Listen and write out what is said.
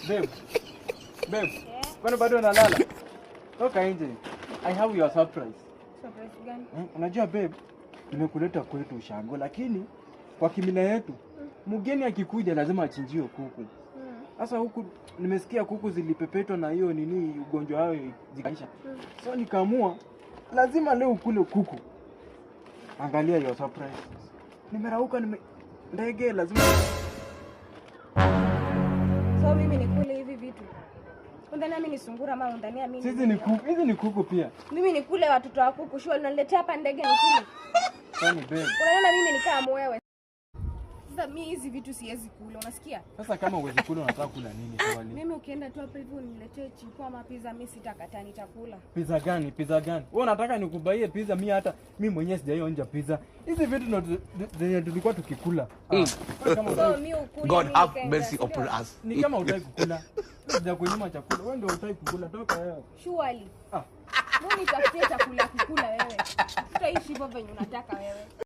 Babe. Babe. Kwani bado unalala? Toka nje. I have your surprise. Surprise gani? Unajua babe, nimekuleta kwetu ushago lakini kwa kimila yetu mgeni akikuja lazima achinjiwe kuku. Sasa huku nimesikia kuku zilipepetwa na hiyo nini ugonjwa wao zikaisha. So nikaamua lazima leo ukule kuku. Angalia your surprise. Nimerauka ndege lazima. So mimi nikule hivi vitu. Undania mimi ni sungura ama undania mimi? Sisi ni kuku, hizi ni kuku pia. Mimi nikule watoto wa kuku, shua unaniletea hapa ndege nikule. Kwani babe? Unaona mimi ni kama wewe. Sasa mimi hizi vitu siwezi kula, unasikia? Sasa kama uwezi kula unataka kula nini swali? Mimi ukienda tu hapa hivi uniletee chipo ama pizza, mimi sitakataa, nitakula. Pizza gani? Pizza gani? Wewe unataka nikubaie pizza? Mimi hata mimi mwenyewe sijaionja pizza. Hizi vitu zenye tulikuwa tukikula. Kama so mimi ukule. God have mercy upon us. Ni kama hutaki kukula. Sija kunyima chakula. Wewe ndio hutaki kukula, toka wewe. Surely. Mbona nitafutie chakula kukula wewe? Tutaishi hivyo venye unataka wewe.